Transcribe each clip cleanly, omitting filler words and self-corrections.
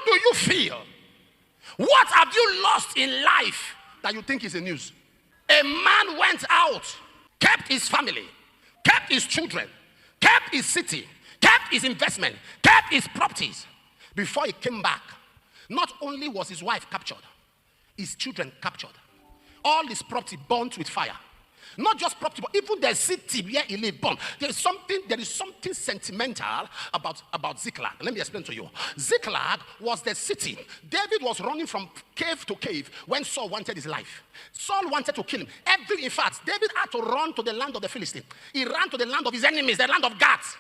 do you feel? What have you lost in life that you think is a news? A man went out, kept his family, kept his children, kept his city, kept his investment, kept his properties. Before he came back, not only was his wife captured, his children captured. All his property burnt with fire. Not just property, but even the city where he lived burned. There is something sentimental about Ziklag. Let me explain to you. Ziklag was the city. David was running from cave to cave when Saul wanted his life. Saul wanted to kill him. In fact, David had to run to the land of the Philistines. He ran to the land of his enemies, the land of Gath.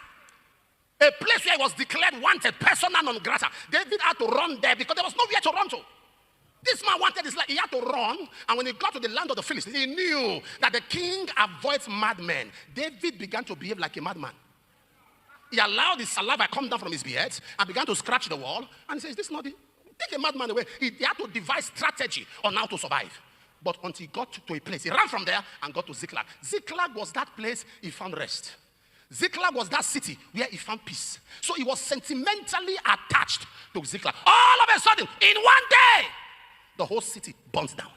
A place where he was declared wanted, persona non grata. David had to run there because there was nowhere to run to. This man wanted his life. He had to run, and when he got to the land of the Philistines, he knew that the king avoids madmen. David began to behave like a madman. He allowed his saliva come down from his beard and began to scratch the wall. And he says, "This is not it. Take a madman away." He had to devise strategy on how to survive. But until he got to a place, he ran from there and got to Ziklag. Ziklag was that place he found rest. Ziklag was that city where he found peace. So he was sentimentally attached to Ziklag. All of a sudden, in one day, the whole city burnt down.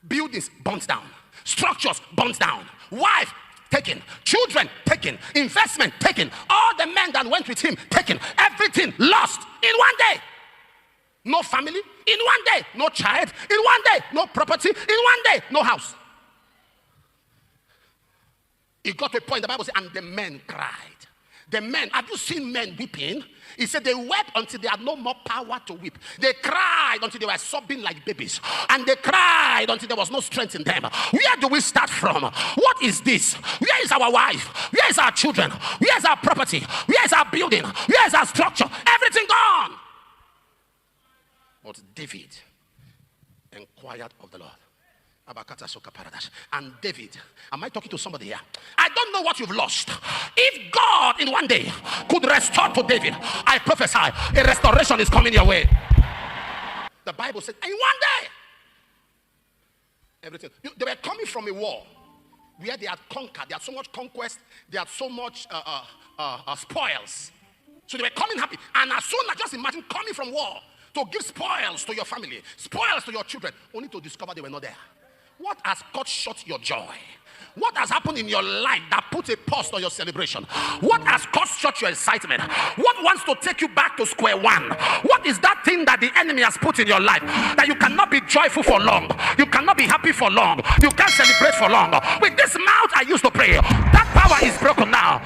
Buildings burnt down. Structures burnt down. Wife taken. Children taken. Investment taken. All the men that went with him taken. Everything lost in one day. No family in one day. No child in one day. No property in one day. No house. It got to a point, the Bible says, and the men cried. The men, have you seen men weeping? He said they wept until they had no more power to weep. They cried until they were sobbing like babies. And they cried until there was no strength in them. Where do we start from? What is this? Where is our wife? Where is our children? Where is our property? Where is our building? Where is our structure? Everything gone. But David inquired of the Lord. And David, am I talking to somebody here? I don't know what you've lost. If God in one day could restore to David, I prophesy a restoration is coming your way. The Bible said, in one day, everything. They were coming from a war where they had conquered. They had so much conquest. They had so much spoils. So they were coming happy. And as soon as, just imagine coming from war to give spoils to your family, spoils to your children, only to discover they were not there. What has cut short your joy? What has happened in your life that put a pause on your celebration? What has cut short your excitement? What wants to take you back to square one? What is that thing that the enemy has put in your life that you cannot be joyful for long? You cannot be happy for long. You can't celebrate for long. With this mouth I used to pray. That power is broken now.